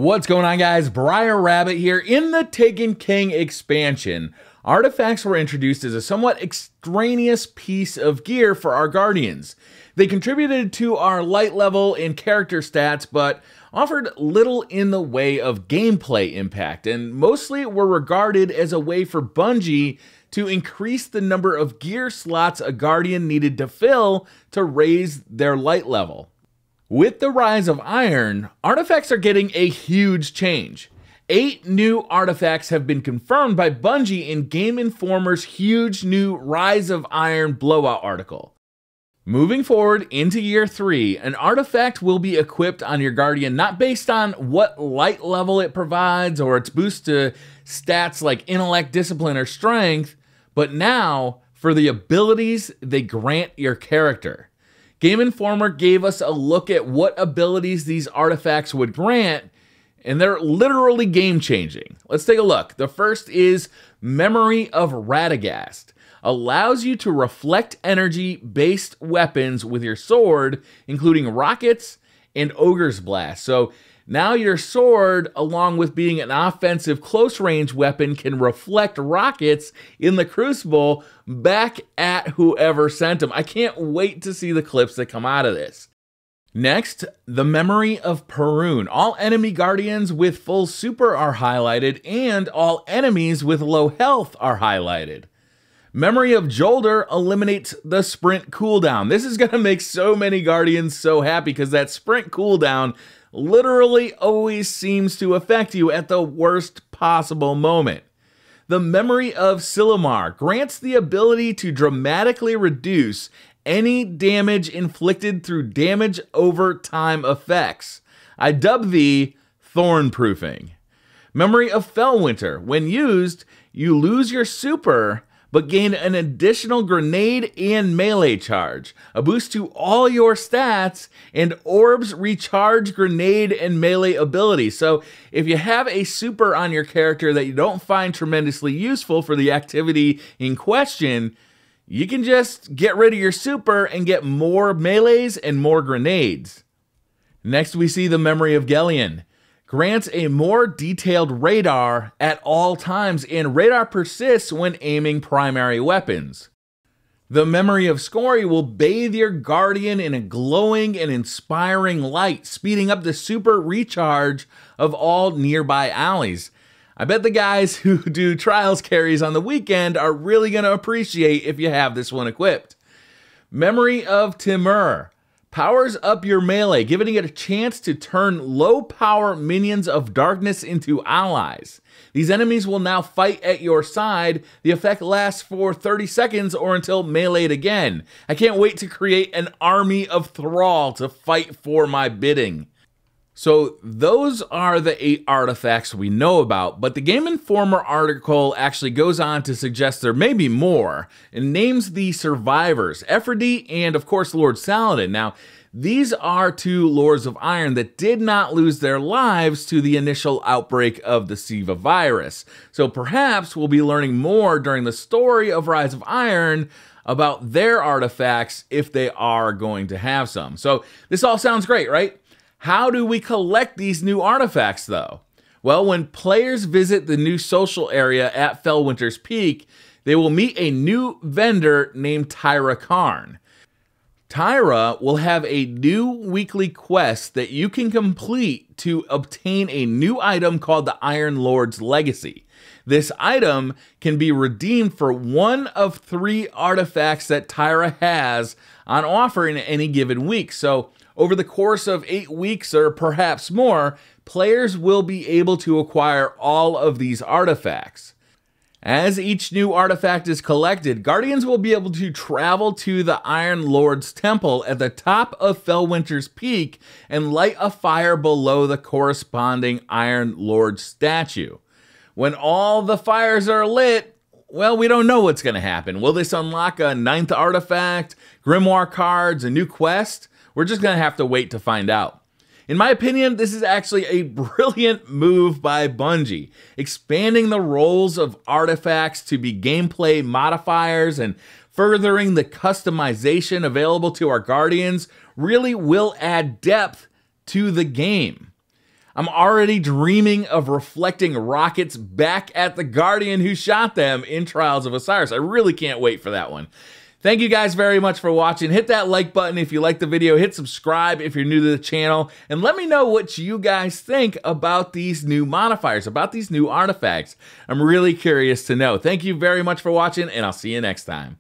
What's going on, guys? Briar Rabbit here. In the Taken King expansion, artifacts were introduced as a somewhat extraneous piece of gear for our guardians. They contributed to our light level and character stats, but offered little in the way of gameplay impact, and mostly were regarded as a way for Bungie to increase the number of gear slots a guardian needed to fill to raise their light level. With the rise of Iron, artifacts are getting a huge change. 8 new artifacts have been confirmed by Bungie in Game Informer's huge new Rise of Iron blowout article. Moving forward into Year 3, an artifact will be equipped on your Guardian not based on what light level it provides or its boost to stats like Intellect, Discipline, or Strength, but now for the abilities they grant your character. Game Informer gave us a look at what abilities these artifacts would grant, and they're literally game-changing. Let's take a look. The first is Memory of Radagast. Allows you to reflect energy-based weapons with your sword, including rockets and Ogre's Blast. So now your sword, along with being an offensive close-range weapon, can reflect rockets in the Crucible back at whoever sent them. I can't wait to see the clips that come out of this. Next, the Memory of Perun. All enemy guardians with full super are highlighted, and all enemies with low health are highlighted. Memory of Jolder eliminates the sprint cooldown. This is going to make so many guardians so happy because that sprint cooldown literally always seems to affect you at the worst possible moment. The Memory of Scylla grants the ability to dramatically reduce any damage inflicted through damage over time effects. I dub thee Thornproofing. Memory of Fellwinter. When used, you lose your super, but gain an additional grenade and melee charge, a boost to all your stats, and orbs recharge grenade and melee abilities. So if you have a super on your character that you don't find tremendously useful for the activity in question, you can just get rid of your super and get more melees and more grenades. Next, we see the Memory of Gellion. Grants a more detailed radar at all times, and radar persists when aiming primary weapons. The Memory of SKORY will bathe your Guardian in a glowing and inspiring light, speeding up the super recharge of all nearby allies. I bet the guys who do trials carries on the weekend are really going to appreciate if you have this one equipped. Memory of Timur. Powers up your melee, giving it a chance to turn low-power minions of darkness into allies. These enemies will now fight at your side. The effect lasts for 30 seconds or until meleeed again. I can't wait to create an army of Thrall to fight for my bidding. So those are the 8 artifacts we know about, but the Game Informer article actually goes on to suggest there may be more, and names the survivors, Ephraim and of course Lord Saladin. Now, these are 2 Lords of Iron that did not lose their lives to the initial outbreak of the Siva virus. So perhaps we'll be learning more during the story of Rise of Iron about their artifacts if they are going to have some. So this all sounds great, right? How do we collect these new artifacts, though? Well, when players visit the new social area at Fellwinter's Peak, they will meet a new vendor named Tyra Karn. Tyra will have a new weekly quest that you can complete to obtain a new item called the Iron Lord's Legacy. This item can be redeemed for one of 3 artifacts that Tyra has on offer in any given week. So over the course of 8 weeks or perhaps more, players will be able to acquire all of these artifacts. As each new artifact is collected, Guardians will be able to travel to the Iron Lord's Temple at the top of Fellwinter's Peak and light a fire below the corresponding Iron Lord statue. When all the fires are lit, well, we don't know what's going to happen. Will this unlock a 9th artifact, grimoire cards, a new quest? We're just going to have to wait to find out. In my opinion, this is actually a brilliant move by Bungie. Expanding the roles of artifacts to be gameplay modifiers and furthering the customization available to our Guardians really will add depth to the game. I'm already dreaming of reflecting rockets back at the Guardian who shot them in Trials of Osiris. I really can't wait for that one. Thank you guys very much for watching. Hit that like button if you liked the video. Hit subscribe if you're new to the channel. And let me know what you guys think about these new modifiers, about these new artifacts. I'm really curious to know. Thank you very much for watching, and I'll see you next time.